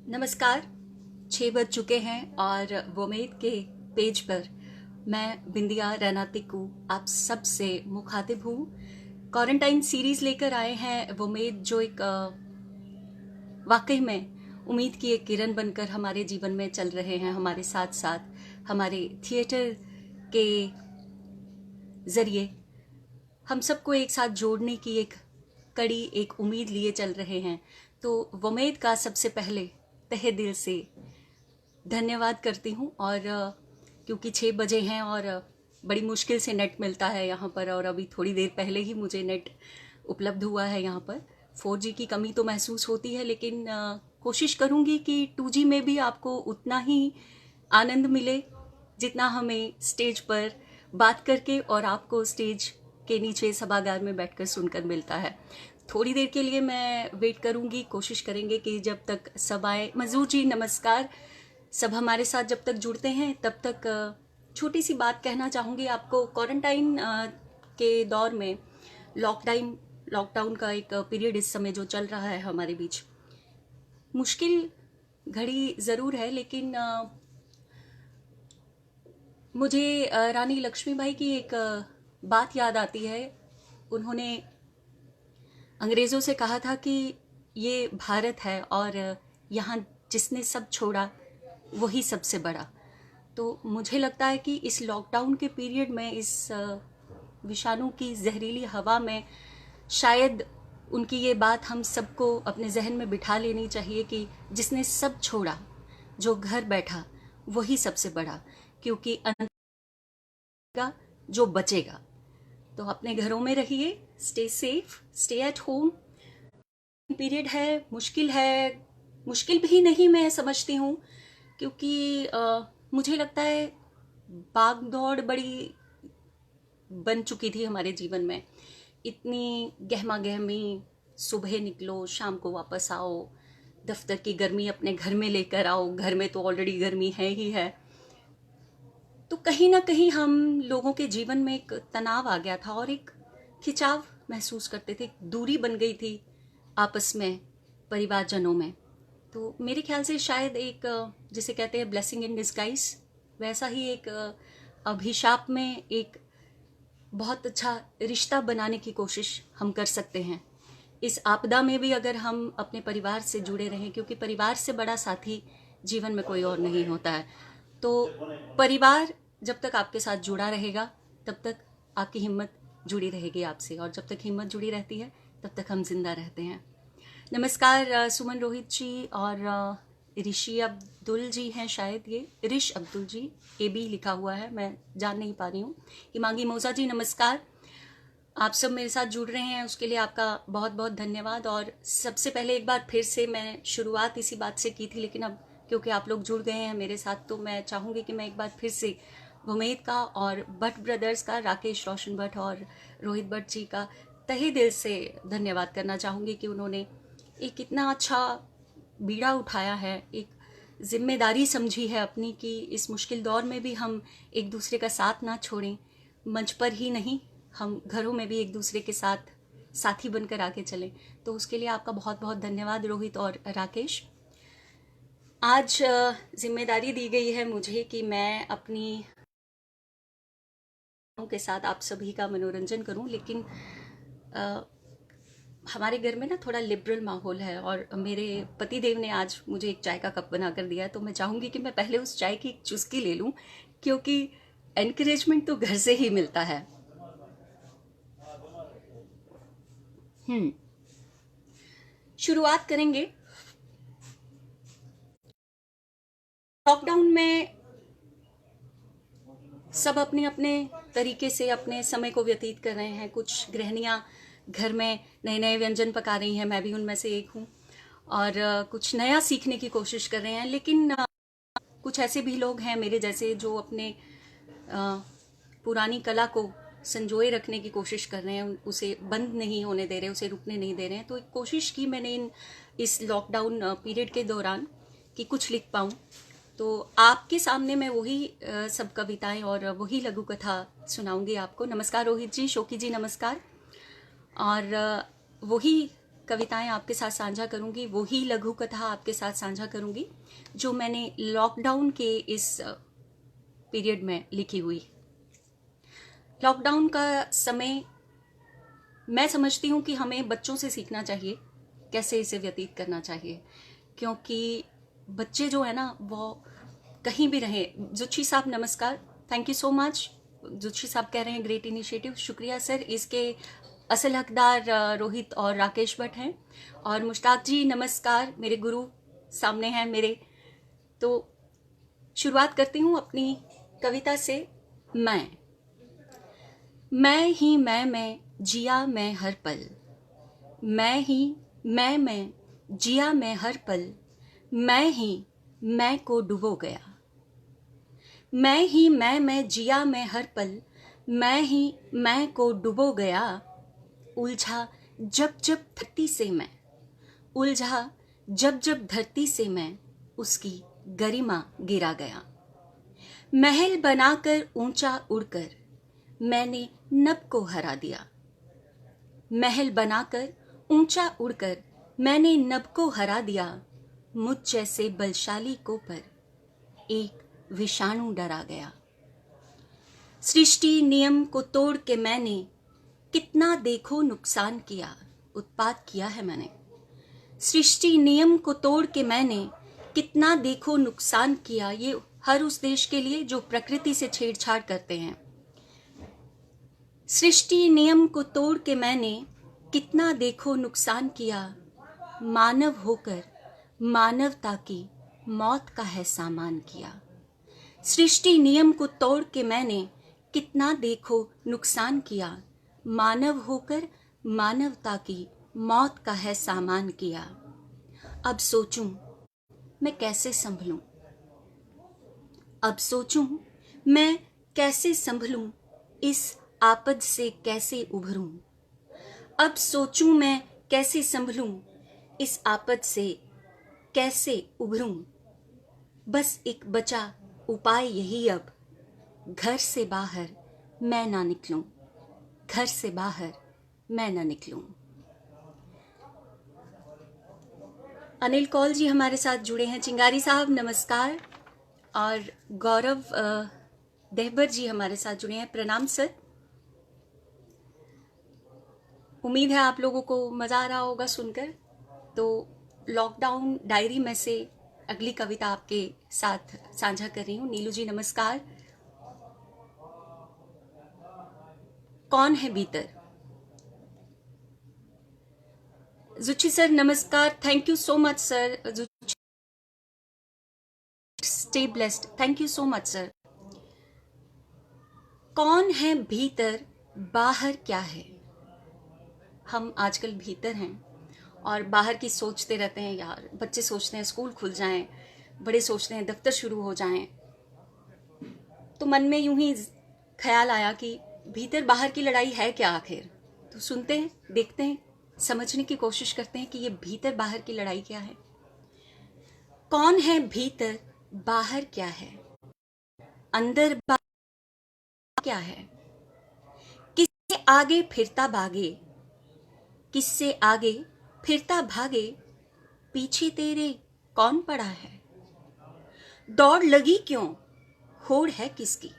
नमस्कार। 6 बज चुके हैं और वोमेद के पेज पर मैं बिंदिया रैनातिकू आप सब से मुखातिब हूँ। क्वारंटाइन सीरीज लेकर आए हैं वोमेद, जो एक वाकई में उम्मीद की एक किरण बनकर हमारे जीवन में चल रहे हैं। हमारे साथ साथ हमारे थिएटर के ज़रिए हम सबको एक साथ जोड़ने की एक कड़ी, एक उम्मीद लिए चल रहे हैं। तो वोमेद का सबसे पहले तहे दिल से धन्यवाद करती हूँ। और क्योंकि 6 बजे हैं और बड़ी मुश्किल से नेट मिलता है यहाँ पर, और अभी थोड़ी देर पहले ही मुझे नेट उपलब्ध हुआ है यहाँ पर। 4G की कमी तो महसूस होती है, लेकिन कोशिश करूँगी कि 2G में भी आपको उतना ही आनंद मिले जितना हमें स्टेज पर बात करके और आपको स्टेज के नीचे सभागार में बैठकर सुनकर मिलता है। थोड़ी देर के लिए मैं वेट करूंगी, कोशिश करेंगे कि जब तक सब आए। मजूर जी नमस्कार। सब हमारे साथ जब तक जुड़ते हैं तब तक छोटी सी बात कहना चाहूँगी आपको। क्वारंटाइन के दौर में लॉकडाउन का एक पीरियड इस समय जो चल रहा है हमारे बीच, मुश्किल घड़ी ज़रूर है, लेकिन मुझे रानी लक्ष्मीबाई की एक बात याद आती है। उन्होंने अंग्रेज़ों से कहा था कि ये भारत है और यहाँ जिसने सब छोड़ा वही सबसे बड़ा। तो मुझे लगता है कि इस लॉकडाउन के पीरियड में, इस विषाणु की जहरीली हवा में, शायद उनकी ये बात हम सबको अपने जहन में बिठा लेनी चाहिए कि जिसने सब छोड़ा, जो घर बैठा, वही सबसे बड़ा। क्योंकि अंत का जो बचेगा। तो अपने घरों में रहिए, stay safe, stay at home. Period है, मुश्किल भी नहीं मैं समझती हूँ, क्योंकि मुझे लगता है भाग दौड़ बड़ी बन चुकी थी हमारे जीवन में। इतनी गहमा गहमी, सुबह निकलो शाम को वापस आओ, दफ्तर की गर्मी अपने घर में लेकर आओ, घर में तो ऑलरेडी गर्मी है ही है। तो कहीं ना कहीं हम लोगों के जीवन में एक तनाव आ गया था और एक खिंचाव महसूस करते थे, दूरी बन गई थी आपस में, परिवारजनों में। तो मेरे ख्याल से शायद एक, जिसे कहते हैं ब्लेसिंग इन डिस्गाइज, वैसा ही एक अभिशाप में एक बहुत अच्छा रिश्ता बनाने की कोशिश हम कर सकते हैं। इस आपदा में भी अगर हम अपने परिवार से जुड़े रहें, क्योंकि परिवार से बड़ा साथी जीवन में कोई और नहीं होता है। तो परिवार जब तक आपके साथ जुड़ा रहेगा तब तक आपकी हिम्मत जुड़ी रहेगी आपसे, और जब तक हिम्मत जुड़ी रहती है तब तक हम जिंदा रहते हैं। नमस्कार सुमन रोहित जी, और ऋषि अब्दुल जी हैं शायद, ये ऋष अब्दुल जी, AB लिखा हुआ है, मैं जान नहीं पा रही हूँ। हिमांगी मोजा जी नमस्कार। आप सब मेरे साथ जुड़ रहे हैं, उसके लिए आपका बहुत बहुत धन्यवाद। और सबसे पहले एक बार फिर से मैं शुरुआत इसी बात से की थी, लेकिन अब क्योंकि आप लोग जुड़ गए हैं मेरे साथ, तो मैं चाहूँगी कि मैं एक बार फिर से वोमेद का और भट्ट ब्रदर्स का, राकेश रोशन भट्ट और रोहित भट्ट जी का तहे दिल से धन्यवाद करना चाहूँगी कि उन्होंने एक इतना अच्छा बीड़ा उठाया है, एक जिम्मेदारी समझी है अपनी, कि इस मुश्किल दौर में भी हम एक दूसरे का साथ ना छोड़ें। मंच पर ही नहीं, हम घरों में भी एक दूसरे के साथ साथी बनकर आगे चलें। तो उसके लिए आपका बहुत बहुत धन्यवाद रोहित और राकेश। आज जिम्मेदारी दी गई है मुझे कि मैं अपनी के साथ आप सभी का मनोरंजन करूं, लेकिन हमारे घर में ना थोड़ा लिबरल माहौल है, और मेरे पति देव ने आज मुझे एक चाय का कप बना कर दिया है। तो मैं चाहूँगी कि मैं पहले उस चाय की एक चुस्की ले लूँ, क्योंकि एनकरेजमेंट तो घर से ही मिलता है। शुरुआत करेंगे। लॉकडाउन में सब अपने अपने तरीके से अपने समय को व्यतीत कर रहे हैं। कुछ गृहिणियाँ घर में नए नए व्यंजन पका रही हैं, मैं भी उनमें से एक हूँ, और कुछ नया सीखने की कोशिश कर रहे हैं। लेकिन कुछ ऐसे भी लोग हैं मेरे जैसे जो अपने पुरानी कला को संजोए रखने की कोशिश कर रहे हैं, उसे बंद नहीं होने दे रहे, उसे रुकने नहीं दे रहे हैं। तो एक कोशिश की मैंने इस लॉकडाउन पीरियड के दौरान कि कुछ लिख पाऊँ। तो आपके सामने मैं वही सब कविताएं और वही लघु कथा सुनाऊंगी आपको। नमस्कार रोहित जी, शोकी जी नमस्कार। और वही कविताएं आपके साथ साझा करूंगी, वही लघु कथा आपके साथ साझा करूंगी जो मैंने लॉकडाउन के इस पीरियड में लिखी हुई। लॉकडाउन का समय मैं समझती हूँ कि हमें बच्चों से सीखना चाहिए कैसे इसे व्यतीत करना चाहिए, क्योंकि बच्चे जो है ना वो कहीं भी रहे। जुच्छी साहब नमस्कार, थैंक यू सो मच। जुच्छी साहब कह रहे हैं ग्रेट इनिशिएटिव, शुक्रिया सर। इसके असल हकदार रोहित और राकेश भट्ट हैं। और मुश्ताक जी नमस्कार, मेरे गुरु सामने हैं मेरे। तो शुरुआत करती हूँ अपनी कविता से। मैं ही मैं जिया मैं हर पल, मैं ही मैं जिया मैं हर पल, मैं ही मैं को डुबो गया। मैं ही मैं जिया मैं हर पल, मैं ही मैं को डुबो गया। उलझा जब जब धरती से मैं, उलझा जब जब धरती से मैं, उसकी गरिमा गिरा गया। महल बनाकर ऊंचा उड़कर मैंने नभ को हरा दिया। महल बनाकर ऊंचा उड़कर मैंने नभ को हरा दिया। मुझ जैसे बलशाली को पर एक विषाणु डरा गया। सृष्टि नियम को तोड़ के मैंने कितना देखो नुकसान किया, उत्पात किया है मैंने। सृष्टि नियम को तोड़ के मैंने कितना देखो नुकसान किया। ये हर उस देश के लिए जो प्रकृति से छेड़छाड़ करते हैं। सृष्टि नियम को तोड़ के मैंने कितना देखो नुकसान किया। मानव होकर मानवता की मौत का है सामान किया। सृष्टि नियम को तोड़ के मैंने कितना देखो नुकसान किया। मानव होकर मानवता की मौत का है सामान किया। अब सोचूं मैं कैसे संभलूं, अब सोचूं मैं कैसे संभलूं, इस आपद से कैसे उभरूं। अब सोचूं मैं कैसे संभलूं, इस आपद से कैसे उभरूं। बस एक बचा उपाय यही, अब घर से बाहर मैं ना निकलूं, घर से बाहर मैं ना निकलूं। अनिल कौल जी हमारे साथ जुड़े हैं। चिंगारी साहब नमस्कार। और गौरव देहबर जी हमारे साथ जुड़े हैं, प्रणाम सर। उम्मीद है आप लोगों को मज़ा आ रहा होगा सुनकर। तो लॉकडाउन डायरी में से अगली कविता आपके साथ साझा कर रही हूँ। नीलू जी नमस्कार। कौन है भीतर। जुच्छी सर नमस्कार, thank you so much sir. Stay blessed, thank you so much sir. कौन है भीतर, बाहर क्या है। हम आजकल भीतर हैं और बाहर की सोचते रहते हैं। यार बच्चे सोचते हैं स्कूल खुल जाएं, बड़े सोचते हैं दफ्तर शुरू हो जाएं। तो मन में यूं ही ख्याल आया कि भीतर बाहर की लड़ाई है क्या आखिर। तो सुनते हैं, देखते हैं, समझने की कोशिश करते हैं कि ये भीतर बाहर की लड़ाई क्या है। कौन है भीतर, बाहर क्या है। अंदर बाहर क्या है। किससे आगे फिरता भागे, किससे आगे फिरता भागे, पीछे तेरे कौन पड़ा है। दौड़ लगी क्यों, होड़ है किसकी।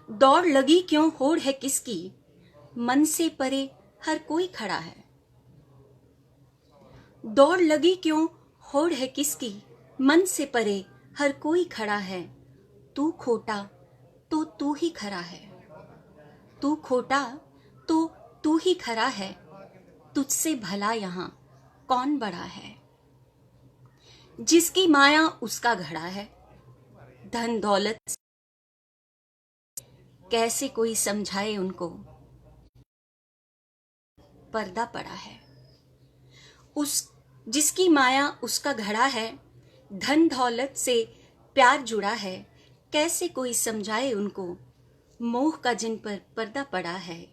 दौड़ लगी क्यों, होड़ है किसकी, मन से परे हर कोई खड़ा है। दौड़ लगी क्यों, होड़ है किसकी, मन से परे हर कोई खड़ा है। तू खोटा तो तू ही खरा है, तू खोटा तो तू ही खरा है, तुझसे भला यहां कौन बड़ा है। जिसकी माया उसका घड़ा है, धन दौलत कैसे कोई समझाए उनको, पर्दा पड़ा है। उस जिसकी माया उसका घड़ा है, धन दौलत से प्यार जुड़ा है, कैसे कोई समझाए उनको, मोह का जिन पर पर्दा पड़ा है।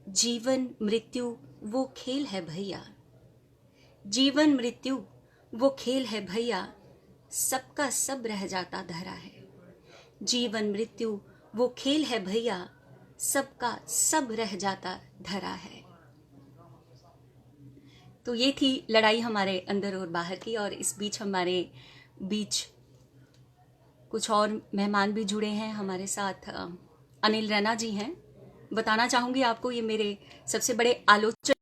जीवन मृत्यु वो खेल है भैया, जीवन मृत्यु वो खेल है भैया, सबका सब रह जाता धरा है। जीवन मृत्यु वो खेल है भैया, सबका सब रह जाता धरा है। तो ये थी लड़ाई हमारे अंदर और बाहर की, और इस बीच हमारे बीच कुछ और मेहमान भी जुड़े हैं हमारे साथ। अनिल रैना जी हैं। बताना चाहूँगी आपको, ये मेरे सबसे बड़े आलोचक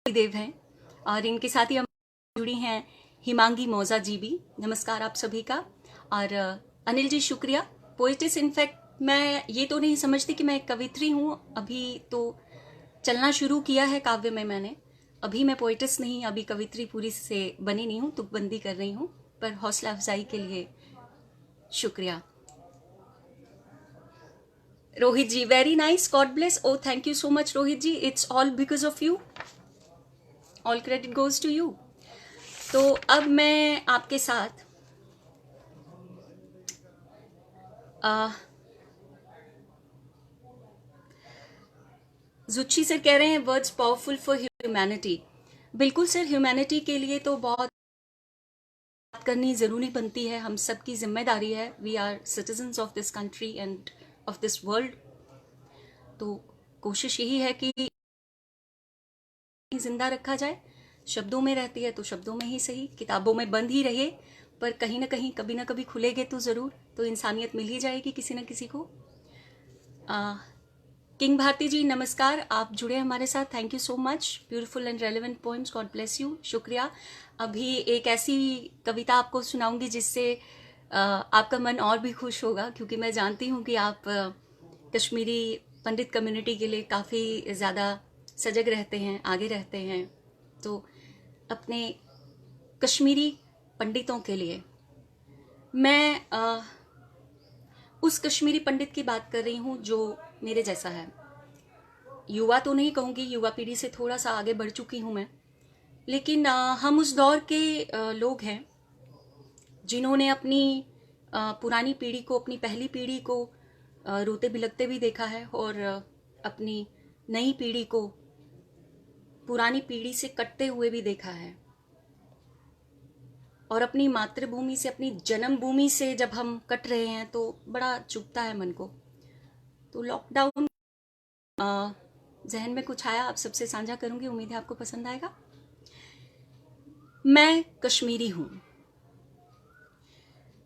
देव हैं, और इनके साथ ही हम जुड़ी हैं हिमांगी मौजा जी भी। नमस्कार आप सभी का। और अनिल जी शुक्रिया। पोइटिस, इनफैक्ट मैं ये तो नहीं समझती कि मैं एक कवित्री हूँ, अभी तो चलना शुरू किया है काव्य में मैंने। अभी मैं पोइटिस नहीं, अभी कवित्री पूरी से बनी नहीं हूँ, तुकबंदी कर रही हूँ, पर हौसला अफजाई के लिए शुक्रिया। Rohit ji, very nice, God bless. Oh thank you so much Rohit ji, it's all because of you, all credit goes to you. तो अब मैं आपके साथ जुच्छी सर कह रहे हैं वर्ड्स पावरफुल फॉर ह्यूमैनिटी। बिल्कुल सर, ह्यूमैनिटी के लिए तो बहुत बात करनी ज़रूरी बनती है, हम सबकी जिम्मेदारी है। We are citizens of this country and of this world. तो कोशिश यही है कि जिंदा रखा जाए। शब्दों में रहती है तो शब्दों में ही सही, किताबों में बंद ही रहे, पर कहीं ना कहीं कभी ना कभी खुलेगे तो ज़रूर, तो इंसानियत मिल ही जाएगी किसी न किसी को। किंग भारती जी नमस्कार, आप जुड़े हमारे साथ, thank you so much. Beautiful and relevant points, God bless you, शुक्रिया। अभी एक ऐसी कविता आपको सुनाऊंगी जिससे आपका मन और भी खुश होगा, क्योंकि मैं जानती हूँ कि आप कश्मीरी पंडित कम्युनिटी के लिए काफ़ी ज़्यादा सजग रहते हैं, आगे रहते हैं। तो अपने कश्मीरी पंडितों के लिए मैं उस कश्मीरी पंडित की बात कर रही हूँ जो मेरे जैसा है। युवा तो नहीं कहूँगी, युवा पीढ़ी से थोड़ा सा आगे बढ़ चुकी हूँ मैं, लेकिन हम उस दौर के लोग हैं जिन्होंने अपनी पुरानी पीढ़ी को, अपनी पहली पीढ़ी को रोते बिलखते भी देखा है, और अपनी नई पीढ़ी को पुरानी पीढ़ी से कटते हुए भी देखा है। और अपनी मातृभूमि से, अपनी जन्मभूमि से जब हम कट रहे हैं तो बड़ा चुभता है मन को। तो लॉकडाउन जहन में कुछ आया, आप सबसे साझा करूंगी, उम्मीद है आपको पसंद आएगा। मैं कश्मीरी हूं,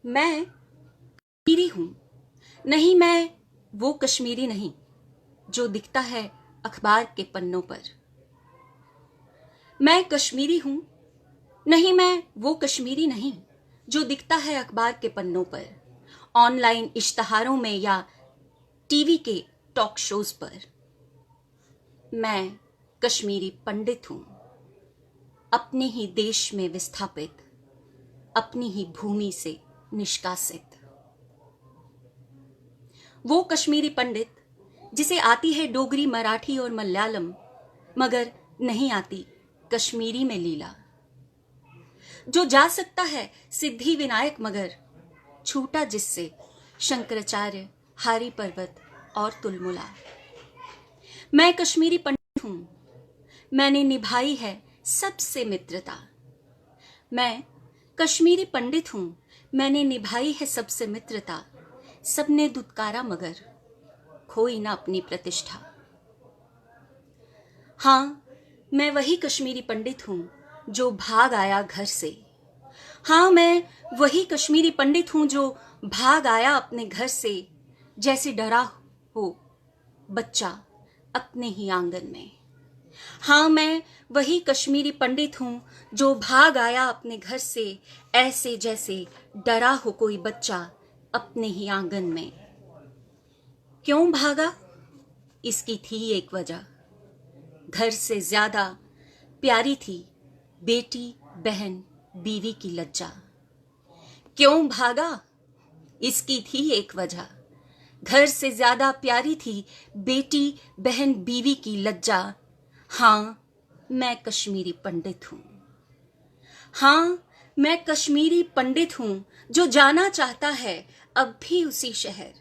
मैं कश्मीरी हूं, नहीं मैं वो कश्मीरी नहीं जो दिखता है अखबार के पन्नों पर। मैं कश्मीरी हूं, नहीं मैं वो कश्मीरी नहीं जो दिखता है अखबार के पन्नों पर, ऑनलाइन इश्तहारों में या टीवी के टॉक शोज पर। मैं कश्मीरी पंडित हूं, अपने ही देश में विस्थापित, अपनी ही भूमि से निष्कासित। वो कश्मीरी पंडित जिसे आती है डोगरी, मराठी और मलयालम, मगर नहीं आती कश्मीरी में लीला, जो जा सकता है सिद्धि विनायक मगर छूटा जिससे शंकराचार्य, हारी पर्वत और तुलमुला। मैं कश्मीरी पंडित हूं, मैंने निभाई है सबसे मित्रता। मैं कश्मीरी पंडित हूं, मैंने निभाई है सबसे मित्रता। सबने दुत्कारा मगर खोई ना अपनी प्रतिष्ठा। हाँ, मैं वही कश्मीरी पंडित हूं जो भाग आया घर से। हाँ, मैं वही कश्मीरी पंडित हूं जो भाग आया अपने घर से, जैसे डरा हो बच्चा अपने ही आंगन में। हाँ, मैं वही कश्मीरी पंडित हूं जो भाग आया अपने घर से, ऐसे जैसे डरा हो कोई बच्चा अपने ही आंगन में। क्यों भागा? इसकी थी एक वजह, घर से ज्यादा प्यारी थी बेटी, बहन, बीवी की लज्जा। क्यों भागा? इसकी थी एक वजह, घर से ज्यादा प्यारी थी बेटी, बहन, बीवी की लज्जा। हाँ, मैं कश्मीरी पंडित हूं। हाँ, मैं कश्मीरी पंडित हूं जो जाना चाहता है अब भी उसी शहर।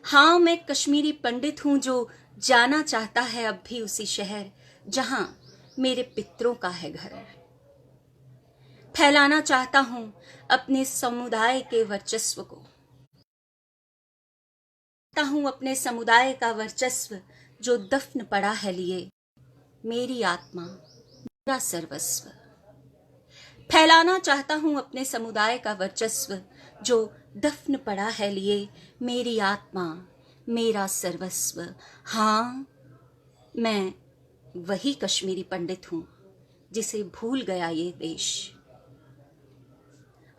हाँ, मैं कश्मीरी पंडित हूं जो जाना चाहता है अब भी उसी शहर जहां मेरे पितरों का है घर। फैलाना चाहता हूं अपने समुदाय के वर्चस्व को, चाहता हूं अपने समुदाय का वर्चस्व जो दफन पड़ा है लिए मेरी आत्मा मेरा सर्वस्व। फैलाना चाहता हूं अपने समुदाय का वर्चस्व, जो दफन पड़ा है लिए मेरी आत्मा, मेरा सर्वस्व। हाँ, मैं वही कश्मीरी पंडित हूं जिसे भूल गया ये देश।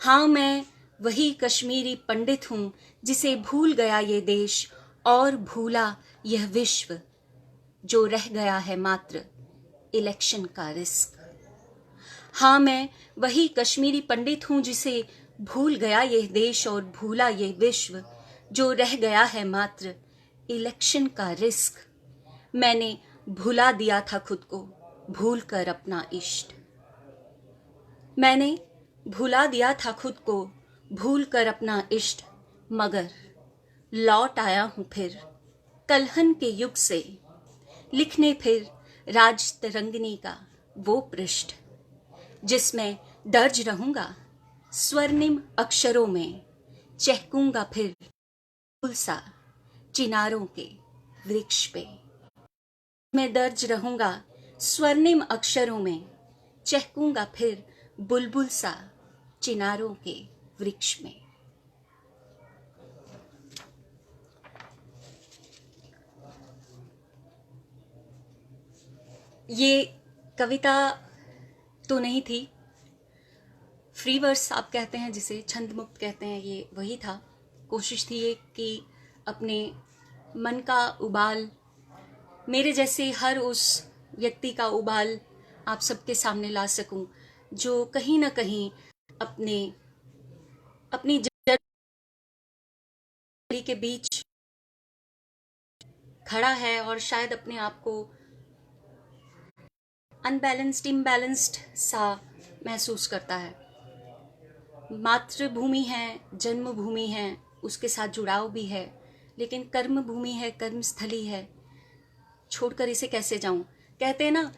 हाँ, मैं वही कश्मीरी पंडित हूं जिसे भूल गया ये देश और भूला यह विश्व, जो रह गया है मात्र इलेक्शन का रिस्क। हाँ, मैं वही कश्मीरी पंडित हूं जिसे भूल गया यह देश और भूला यह विश्व, जो रह गया है मात्र इलेक्शन का रिस्क। मैंने भुला दिया था खुद को, भूल कर अपना इष्ट। मैंने भुला दिया था खुद को, भूल कर अपना इष्ट, मगर लौट आया हूं फिर कलहन के युग से, लिखने फिर राज तरंगिनी का वो पृष्ठ, जिसमें दर्ज रहूंगा स्वर्णिम अक्षरों में, चहकूंगा फिर फूलसा चिनारों के वृक्ष पे। मैं दर्ज रहूंगा स्वर्णिम अक्षरों में, चहकूंगा फिर बुलबुल सा चिनारों के वृक्ष में। ये कविता तो नहीं थी, फ्री वर्स आप कहते हैं जिसे, छंद मुक्त कहते हैं, ये वही था। कोशिश थी ये कि अपने मन का उबाल, मेरे जैसे हर उस व्यक्ति का उबाल आप सबके सामने ला सकूं, जो कहीं ना कहीं अपनी जर्नी के बीच खड़ा है और शायद अपने आप को अनबैलेंस्ड, इम्बैलेंस्ड सा महसूस करता है। मातृभूमि है, जन्मभूमि है, उसके साथ जुड़ाव भी है, लेकिन कर्म भूमि है, कर्मस्थली है, छोड़कर इसे कैसे जाऊं। कहते हैं ना,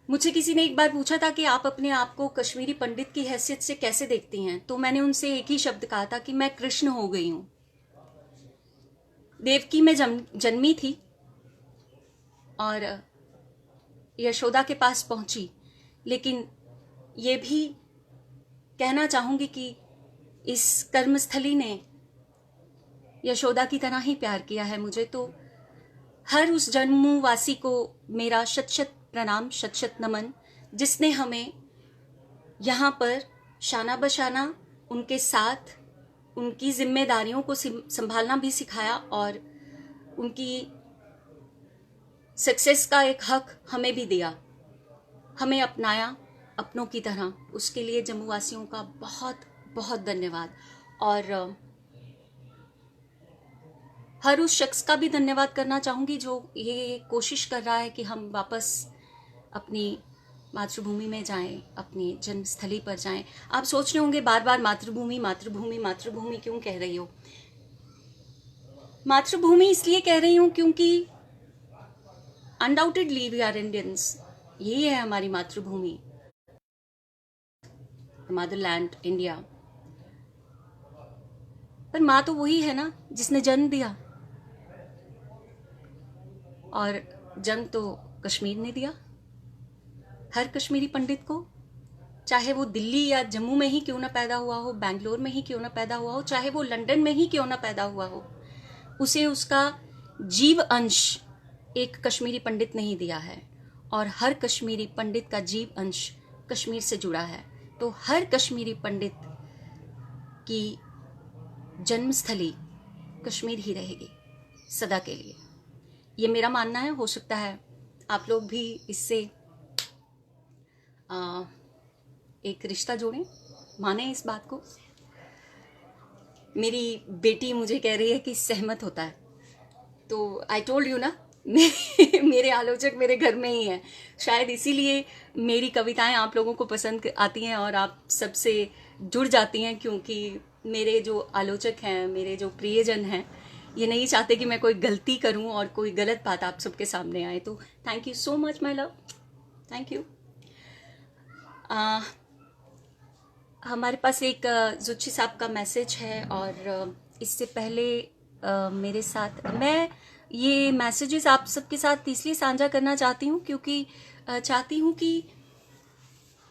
मुझे किसी ने एक बार पूछा था कि आप अपने आप को कश्मीरी पंडित की हैसियत से कैसे देखती हैं, तो मैंने उनसे एक ही शब्द कहा था कि मैं कृष्ण हो गई हूं। देवकी में जन्मी थी और यशोदा के पास पहुंची, लेकिन ये भी कहना चाहूंगी कि इस कर्मस्थली ने यशोदा की तरह ही प्यार किया है मुझे। तो हर उस जन्मवासी को मेरा शत शत प्रणाम, शत शत नमन, जिसने हमें यहाँ पर शाना बशाना उनके साथ उनकी जिम्मेदारियों को संभालना भी सिखाया और उनकी सक्सेस का एक हक हमें भी दिया, हमें अपनाया अपनों की तरह। उसके लिए जम्मू वासियों का बहुत बहुत धन्यवाद। और हर उस शख्स का भी धन्यवाद करना चाहूँगी जो ये कोशिश कर रहा है कि हम वापस अपनी मातृभूमि में जाएं, अपनी जन्मस्थली पर जाएं। आप सोच रहे होंगे बार बार मातृभूमि मातृभूमि मातृभूमि क्यों कह रही हो। मातृभूमि इसलिए कह रही हूँ क्योंकि अनडाउटेडली वी आर इंडियंस, यही है हमारी मातृभूमि, मदरलैंड इंडिया। पर माँ तो वही है ना जिसने जन्म दिया, और जन्म तो कश्मीर ने दिया हर कश्मीरी पंडित को, चाहे वो दिल्ली या जम्मू में ही क्यों ना पैदा हुआ हो, बैंगलोर में ही क्यों ना पैदा हुआ हो, चाहे वो लंदन में ही क्यों ना पैदा हुआ हो, उसे उसका जीव अंश एक कश्मीरी पंडित ने ही दिया है। और हर कश्मीरी पंडित का जीव अंश कश्मीर से जुड़ा है। तो हर कश्मीरी पंडित की जन्मस्थली कश्मीर ही रहेगी सदा के लिए, ये मेरा मानना है। हो सकता है आप लोग भी इससे एक रिश्ता जोड़ें, माने इस बात को। मेरी बेटी मुझे कह रही है कि सहमत होता है, तो आई टोल्ड यू ना, मेरे आलोचक मेरे घर में ही हैं। शायद इसीलिए मेरी कविताएं आप लोगों को पसंद आती हैं और आप सबसे जुड़ जाती हैं, क्योंकि मेरे जो आलोचक हैं, मेरे जो प्रियजन हैं, ये नहीं चाहते कि मैं कोई गलती करूं और कोई गलत बात आप सबके सामने आए। तो thank you so much my love, thank you. हमारे पास एक जुच्छी साहब का मैसेज है, और इससे पहले मेरे साथ, मैं ये मैसेजेस आप सबके साथ इसलिए साझा करना चाहती हूँ क्योंकि चाहती हूँ कि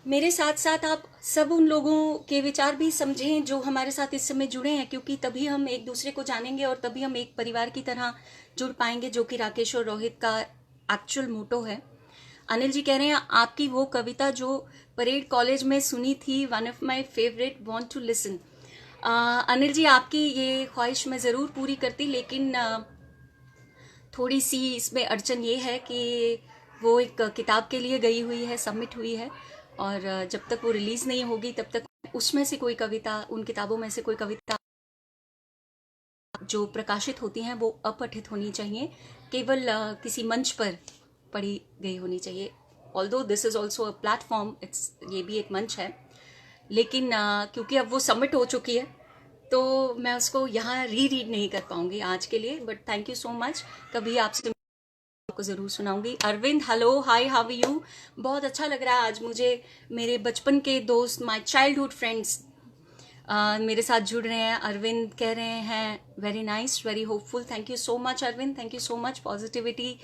मेरे साथ साथ आप सब उन लोगों के विचार भी समझें जो हमारे साथ इस समय जुड़े हैं, क्योंकि तभी हम एक दूसरे को जानेंगे और तभी हम एक परिवार की तरह जुड़ पाएंगे, जो कि राकेश और रोहित का एक्चुअल मोटो है। अनिल जी कह रहे हैं आपकी वो कविता जो परेड कॉलेज में सुनी थी, one of my favourite, want to listen. Anil ji, आपकी ये ख्वाहिश मैं ज़रूर पूरी करती, लेकिन थोड़ी सी इसमें अड़चन ये है कि वो एक किताब के लिए गई हुई है, सबमिट हुई है, और जब तक वो रिलीज़ नहीं होगी तब तक उसमें से कोई कविता, उन किताबों में से कोई कविता जो प्रकाशित होती हैं वो अपठित होनी चाहिए, केवल किसी मंच पर पढ़ी गई होनी चाहिए। Although this is also a platform, ये भी एक मंच है, लेकिन क्योंकि अब वो सबमिट हो चुकी है तो मैं उसको यहाँ रीड नहीं कर पाऊंगी आज के लिए। But thank you so much, कभी आपसे को ज़रूर सुनाऊंगी। Arvind, hello, hi, how are you? बहुत अच्छा लग रहा है आज मुझे, मेरे बचपन के दोस्त, माय चाइल्डहुड फ्रेंड्स मेरे साथ जुड़ रहे हैं। अरविंद कह रहे हैं very nice, very hopeful. Thank you so much Arvind, thank you so much. Positivity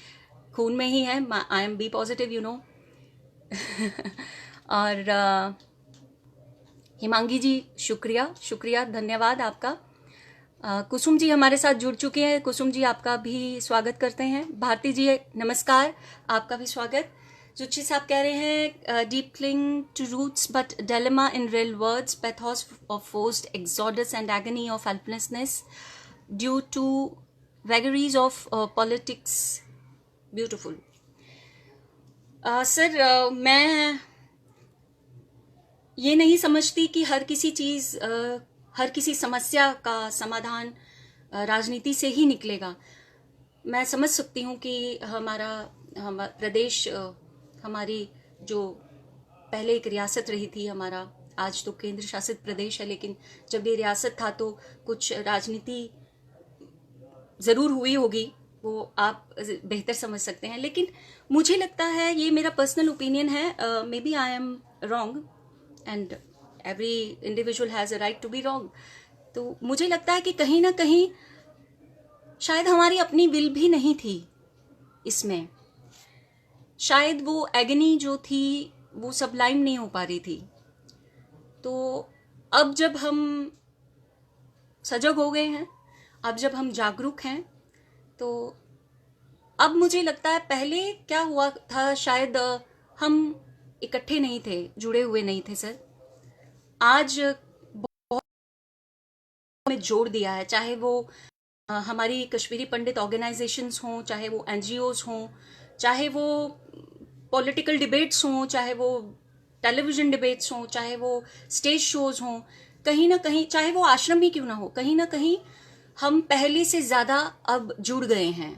खून में ही है, I am B positive, you know. और हिमांगी जी, शुक्रिया शुक्रिया, धन्यवाद आपका। कुसुम जी हमारे साथ जुड़ चुके हैं, कुसुम जी आपका भी स्वागत करते हैं। भारती जी नमस्कार, आपका भी स्वागत। जुच्ची साहब कह रहे हैं deep cling to roots but dilemma in real words, pathos of forced exodus and agony of helplessness due to vagaries of politics. Beautiful. Sir, मैं ये नहीं समझती कि हर किसी चीज़, हर किसी समस्या का समाधान राजनीति से ही निकलेगा। मैं समझ सकती हूँ कि हमारा प्रदेश, हमारी जो पहले एक रियासत रही थी, हमारा आज तो केंद्र शासित प्रदेश है, लेकिन जब ये रियासत था तो कुछ राजनीति ज़रूर हुई होगी, वो आप बेहतर समझ सकते हैं। लेकिन मुझे लगता है, ये मेरा पर्सनल ओपिनियन है, maybe I am wrong and every individual has a right to be wrong, तो मुझे लगता है कि कहीं ना कहीं शायद हमारी अपनी विल भी नहीं थी इसमें, शायद वो एगनी जो थी वो सबलाइम नहीं हो पा रही थी। तो अब जब हम सजग हो गए हैं, अब जब हम जागरूक हैं, तो अब मुझे लगता है, पहले क्या हुआ था, शायद हम इकट्ठे नहीं थे, जुड़े हुए नहीं थे सर। आज बहुत में जोड़ दिया है, चाहे वो हमारी कश्मीरी पंडित ऑर्गेनाइजेशंस हों, चाहे वो एनजीओज हों, चाहे वो पॉलिटिकल डिबेट्स हों, चाहे वो टेलीविजन डिबेट्स हों, चाहे वो स्टेज शोज हों, कहीं ना कहीं, चाहे वो आश्रम ही क्यों ना हो, कहीं ना कहीं हम पहले से ज़्यादा अब जुड़ गए हैं।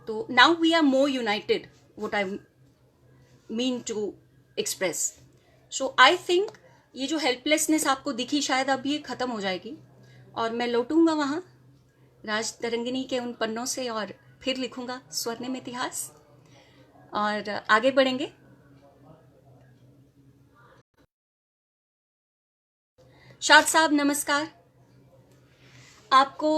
तो now we are more united, what I mean to express. So I think ये जो हेल्पलेसनेस आपको दिखी, शायद अब ये ख़त्म हो जाएगी और मैं लौटूंगा वहाँ राज तरंगिनी के उन पन्नों से और फिर लिखूंगा स्वर्णिम इतिहास और आगे बढ़ेंगे। शाद साहब नमस्कार, आपको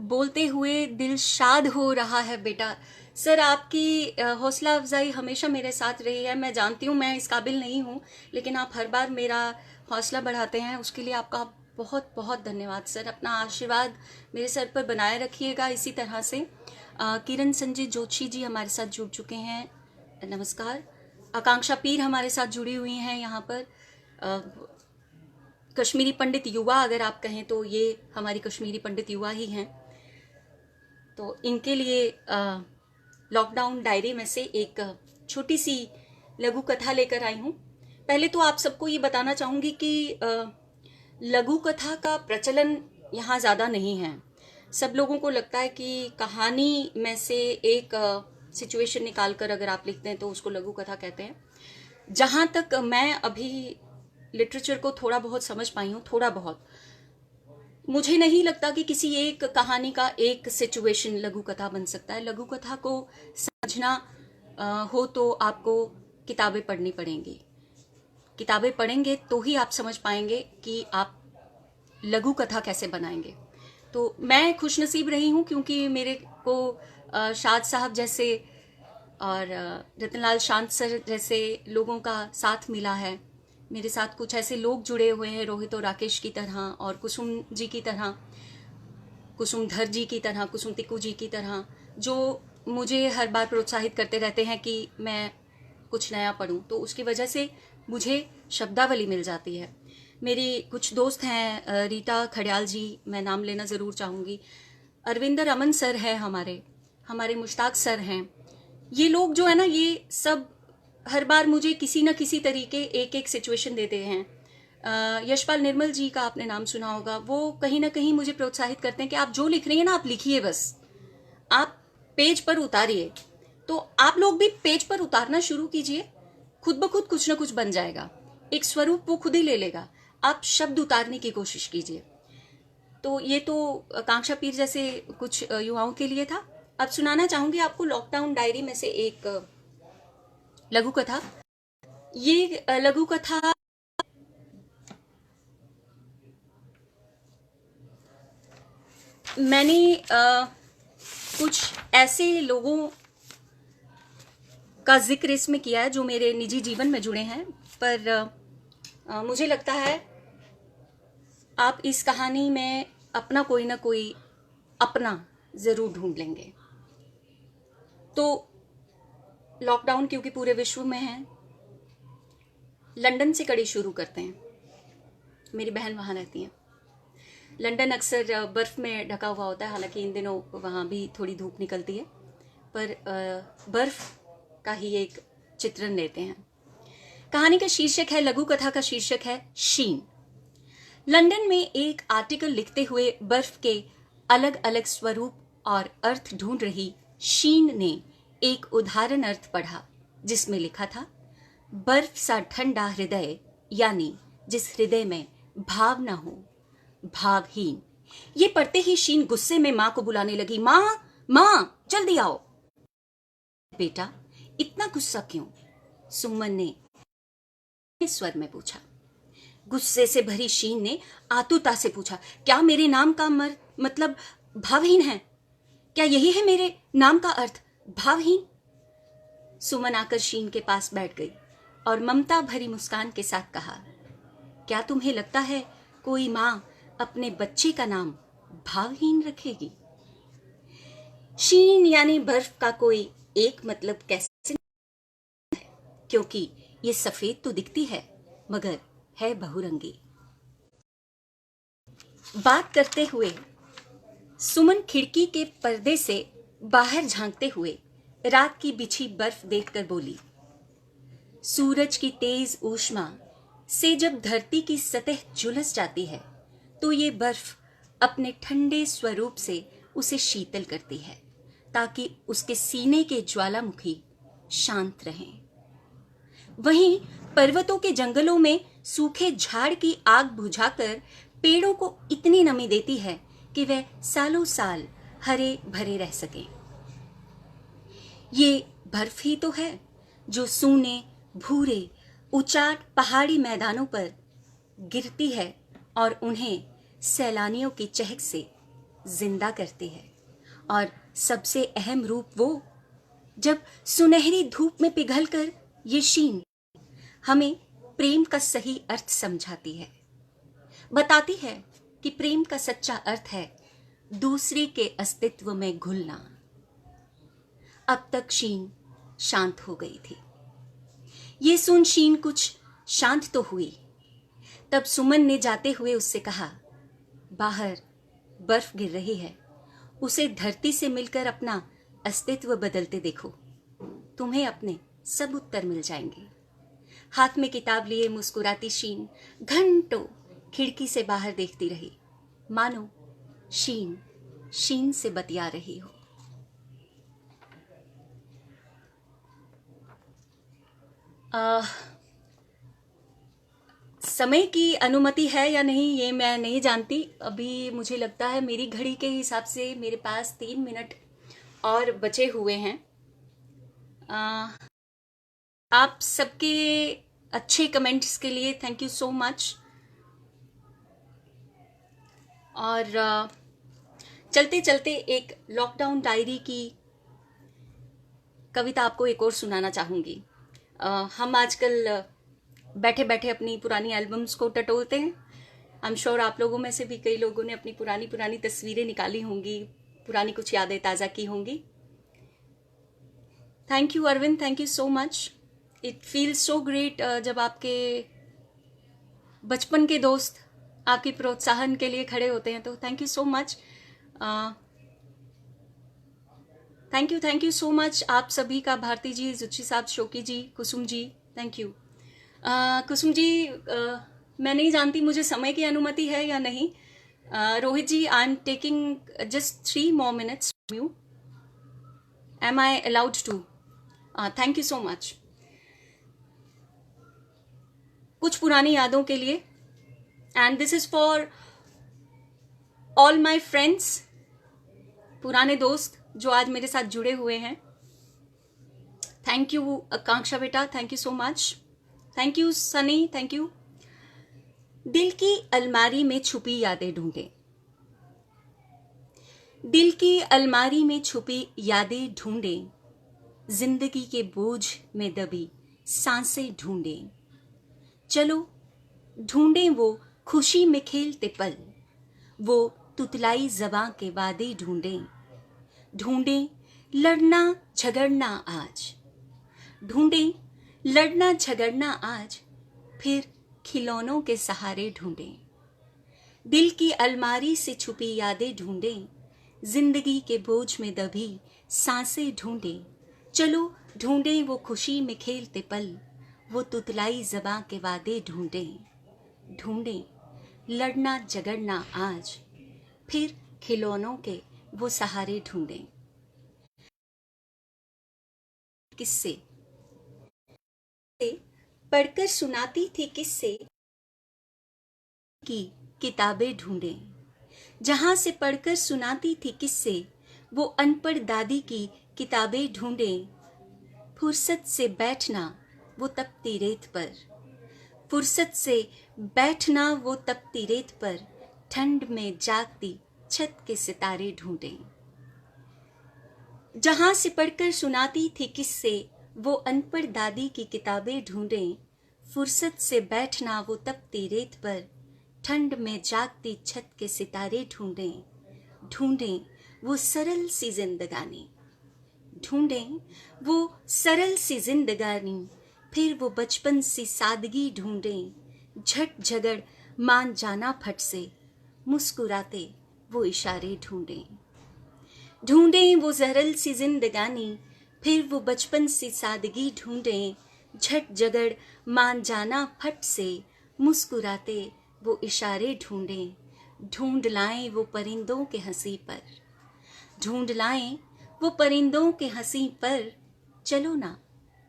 बोलते हुए दिल शाद हो रहा है बेटा। सर, आपकी हौसला अफजाई हमेशा मेरे साथ रही है। मैं जानती हूँ मैं इस काबिल नहीं हूँ, लेकिन आप हर बार मेरा हौसला बढ़ाते हैं, उसके लिए आपका बहुत बहुत धन्यवाद सर। अपना आशीर्वाद मेरे सर पर बनाए रखिएगा इसी तरह से। किरण संजय जोशी जी हमारे साथ जुड़ चुके हैं, नमस्कार। आकांक्षा पीर हमारे साथ जुड़ी हुई हैं यहाँ पर। कश्मीरी पंडित युवा अगर आप कहें तो ये हमारी कश्मीरी पंडित युवा ही हैं, तो इनके लिए लॉकडाउन डायरी में से एक छोटी सी लघु कथा लेकर आई हूँ। पहले तो आप सबको ये बताना चाहूँगी कि लघु कथा का प्रचलन यहाँ ज़्यादा नहीं है। सब लोगों को लगता है कि कहानी में से एक सिचुएशन निकाल कर अगर आप लिखते हैं तो उसको लघु कथा कहते हैं। जहाँ तक मैं अभी लिटरेचर को थोड़ा बहुत समझ पाई हूँ, थोड़ा बहुत, मुझे नहीं लगता कि किसी एक कहानी का एक सिचुएशन लघु कथा बन सकता है। लघु कथा को समझना हो तो आपको किताबें पढ़नी पड़ेंगी। किताबें पढ़ेंगे तो ही आप समझ पाएंगे कि आप लघु कथा कैसे बनाएंगे। तो मैं खुशनसीब रही हूँ क्योंकि मेरे को शाद साहब जैसे और रतनलाल शांत सर जैसे लोगों का साथ मिला है। मेरे साथ कुछ ऐसे लोग जुड़े हुए हैं, रोहित और राकेश की तरह, और कुसुम जी की तरह, कुसुम धर जी की तरह, कुसुम तिक्कू जी की तरह, जो मुझे हर बार प्रोत्साहित करते रहते हैं कि मैं कुछ नया पढ़ूं। तो उसकी वजह से मुझे शब्दावली मिल जाती है। मेरी कुछ दोस्त हैं, रीता खड़याल जी, मैं नाम लेना ज़रूर चाहूँगी, अरविंदर अमन सर है, हमारे मुश्ताक सर हैं। ये लोग जो है ना, ये सब हर बार मुझे किसी न किसी तरीके एक एक सिचुएशन देते हैं। यशपाल निर्मल जी का आपने नाम सुना होगा, वो कहीं ना कहीं मुझे प्रोत्साहित करते हैं कि आप जो लिख रही हैं ना, आप लिखिए, बस आप पेज पर उतारिए। तो आप लोग भी पेज पर उतारना शुरू कीजिए, खुद ब खुद कुछ ना कुछ बन जाएगा, एक स्वरूप वो खुद ही ले लेगा। आप शब्द उतारने की कोशिश कीजिए। तो ये तो कांक्षा पीर जैसे कुछ युवाओं के लिए था। अब सुनाना चाहूंगी आपको लॉकडाउन डायरी में से एक लघु कथा। ये लघु कथा मैंने कुछ ऐसे लोगों का जिक्र इसमें किया है जो मेरे निजी जीवन में जुड़े हैं, पर मुझे लगता है आप इस कहानी में अपना कोई ना कोई अपना जरूर ढूंढ लेंगे। तो लॉकडाउन क्योंकि पूरे विश्व में है, लंदन से कड़ी शुरू करते हैं। मेरी बहन वहाँ रहती है। लंदन अक्सर बर्फ में ढका हुआ होता है, हालांकि इन दिनों वहाँ भी थोड़ी धूप निकलती है, पर बर्फ का ही एक चित्रण लेते हैं। कहानी का शीर्षक है, लघु कथा का शीर्षक है शीन। लंदन में एक आर्टिकल लिखते हुए बर्फ के अलग अलग स्वरूप और अर्थ ढूंढ रही शीन ने एक उदाहरण अर्थ पढ़ा जिसमें लिखा था, बर्फ सा ठंडा हृदय, यानी जिस हृदय में भाव न हो, भावहीन। ये पढ़ते ही शीन गुस्से में मां को बुलाने लगी। मां, मां, जल्दी आओ। बेटा, इतना गुस्सा क्यों? सुमन ने स्वर में पूछा। गुस्से से भरी शीन ने आतुरता से पूछा, क्या मेरे नाम का मतलब भावहीन है? क्या यही है मेरे नाम का अर्थ, भावहीन? सुमन आकर शीन के पास बैठ गई और ममता भरी मुस्कान के साथ कहा, क्या तुम्हें लगता है कोई मां अपने बच्चे का नाम भावहीन रखेगी? शीन यानी बर्फ का कोई एक मतलब कैसे है, क्योंकि ये सफेद तो दिखती है मगर है बहुरंगी। बात करते हुए सुमन खिड़की के पर्दे से बाहर झांकते हुए रात की बिछी बर्फ देखकर बोली, सूरज की तेज ऊष्मा से जब धरती की सतह झुलस जाती है तो ये बर्फ अपने ठंडे स्वरूप से उसे शीतल करती है ताकि उसके सीने के ज्वालामुखी शांत रहें। वहीं पर्वतों के जंगलों में सूखे झाड़ की आग बुझाकर पेड़ों को इतनी नमी देती है कि वह सालों साल हरे भरे रह सकें। ये बर्फ ही तो है जो सूने भूरे उचाट पहाड़ी मैदानों पर गिरती है और उन्हें सैलानियों की चहक से जिंदा करती है। और सबसे अहम रूप वो, जब सुनहरी धूप में पिघलकर ये शीन हमें प्रेम का सही अर्थ समझाती है, बताती है कि प्रेम का सच्चा अर्थ है दूसरे के अस्तित्व में घुलना। अब तक शीन शांत हो गई थी। ये सुन शीन कुछ शांत तो हुई। तब सुमन ने जाते हुए उससे कहा, बाहर बर्फ गिर रही है, उसे धरती से मिलकर अपना अस्तित्व बदलते देखो, तुम्हें अपने सब उत्तर मिल जाएंगे। हाथ में किताब लिए मुस्कुराती शीन घंटों खिड़की से बाहर देखती रही, मानो शीन शीन से बतिया रही हो। समय की अनुमति है या नहीं ये मैं नहीं जानती। अभी मुझे लगता है मेरी घड़ी के हिसाब से मेरे पास 3 मिनट और बचे हुए हैं। आप सबके अच्छे कमेंट्स के लिए थैंक यू सो मच। और चलते चलते एक लॉकडाउन डायरी की कविता आपको एक और सुनाना चाहूँगी। हम आजकल बैठे बैठे अपनी पुरानी एल्बम्स को टटोलते हैं। आई एम श्योर आप लोगों में से भी कई लोगों ने अपनी पुरानी पुरानी तस्वीरें निकाली होंगी, पुरानी कुछ यादें ताज़ा की होंगी। Thank you Arvind, thank you so much. It feels so great जब आपके बचपन के दोस्त आपकी प्रोत्साहन के लिए खड़े होते हैं, तो thank you so much. Thank you so much आप सभी का। भारती जी, जुच्ची साहब, शोकी जी, कुसुम जी, थैंक यू। कुसुम जी, मैं नहीं जानती मुझे समय की अनुमति है या नहीं। Rohit ji, I am taking just 3 more minutes from you. Am I allowed to? Thank you so much. कुछ पुरानी यादों के लिए, and this is for all my friends, पुराने दोस्त जो आज मेरे साथ जुड़े हुए हैं। थैंक यू आकांक्षा बेटा, thank you so much. Thank you Sunny, thank you. दिल की अलमारी में छुपी यादें ढूंढे, दिल की अलमारी में छुपी यादें ढूंढे, जिंदगी के बोझ में दबी सांसें ढूंढे। चलो ढूंढे वो खुशी में खेलते पल, वो तुतलाई ज़बां के वादे ढूंढे। ढूंढे लड़ना झगड़ना आज, ढूंढे लड़ना झगड़ना आज, फिर खिलौनों के सहारे ढूंढे। दिल की अलमारी से छुपी यादें ढूंढे, जिंदगी के बोझ में दबी सांसें ढूंढे। चलो ढूंढे वो खुशी में खेलते पल, वो तुतलाई ज़बां के वादे ढूंढे। ढूंढे लड़ना झगड़ना आज, फिर खिलौनों के वो सहारे ढूंढे। किस्से पढ़कर सुनाती थी किस्से की किताबें ढूंढे, जहां से पढ़कर सुनाती थी किस्से वो अनपढ़ दादी की किताबें ढूंढे। फुर्सत से बैठना वो तपती रेत पर, फुर्सत से बैठना वो तपती रेत पर, ठंड में जागती छत के सितारे ढूंढे। जहां से पढ़कर सुनाती थी किस्से वो अनपढ़ दादी की किताबें ढूंढे। फुर्सत से बैठना वो तपती रेत पर, ठंड में जागती छत के सितारे ढूंढे। ढूंढे वो सरल सी जिंदगानी, ढूंढे वो सरल सी जिंदगानी, फिर वो बचपन सी सादगी ढूंढे। झट झगड़ मान जाना फट से, मुस्कुराते वो इशारे ढूंढे। ढूंढे वो सरल सी जिंदगानी, फिर वो बचपन सी सादगी ढूंढे। झट झगड़ मान जाना फट से, मुस्कुराते वो इशारे ढूंढे। ढूंढ लाएं वो परिंदों के हंसी पर, ढूंढ लाएं वो परिंदों के हंसी पर, चलो ना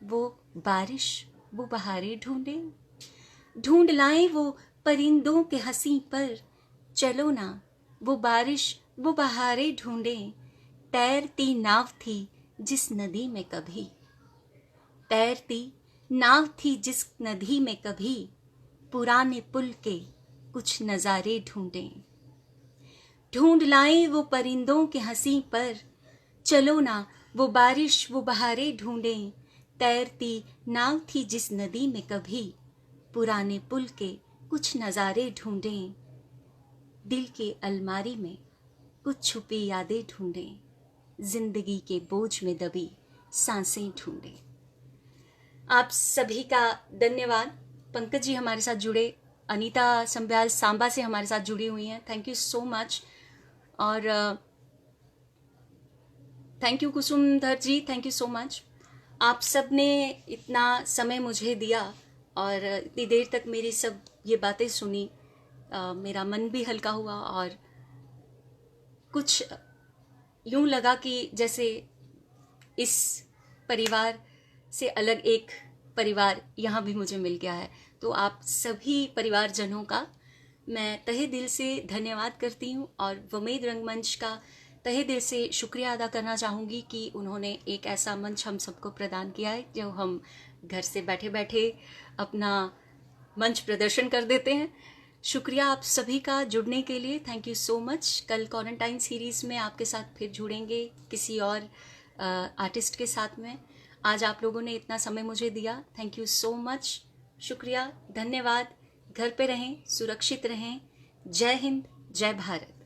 वो बारिश वो बहारें ढूंढे। ढूंढ लाएं वो परिंदों के हंसी पर, चलो ना वो बारिश वो बहारें ढूंढे। तैरती नाव थी जिस नदी में कभी, तैरती नाव थी जिस नदी में कभी, पुराने पुल के कुछ नजारे ढूंढे। ढूंढ लाएं वो परिंदों के हंसी पर, चलो ना वो बारिश वो बहारें ढूंढे। तैरती नाव थी जिस नदी में कभी, पुराने पुल के कुछ नजारे ढूंढे। दिल की अलमारी में कुछ छुपी यादें ढूंढे, जिंदगी के बोझ में दबी सांसें ढूंढे। आप सभी का धन्यवाद। पंकज जी हमारे साथ जुड़े, अनीता संब्याल सांबा से हमारे साथ जुड़ी हुई हैं, थैंक यू सो मच। और thank you Kusumdhar ji, thank you so much. आप सब ने इतना समय मुझे दिया और इतनी देर तक मेरी सब ये बातें सुनी। मेरा मन भी हल्का हुआ और कुछ यूं लगा कि जैसे इस परिवार से अलग एक परिवार यहाँ भी मुझे मिल गया है। तो आप सभी परिवारजनों का मैं तहे दिल से धन्यवाद करती हूँ और वमेद रंगमंच का तहे दिल से शुक्रिया अदा करना चाहूँगी कि उन्होंने एक ऐसा मंच हम सबको प्रदान किया है जो हम घर से बैठे बैठे अपना मंच प्रदर्शन कर देते हैं। शुक्रिया आप सभी का जुड़ने के लिए, थैंक यू सो मच। कल क्वारंटाइन सीरीज़ में आपके साथ फिर जुड़ेंगे किसी और आर्टिस्ट के साथ में। आज आप लोगों ने इतना समय मुझे दिया, थैंक यू सो मच, शुक्रिया, धन्यवाद। घर पे रहें, सुरक्षित रहें। जय हिंद, जय भारत।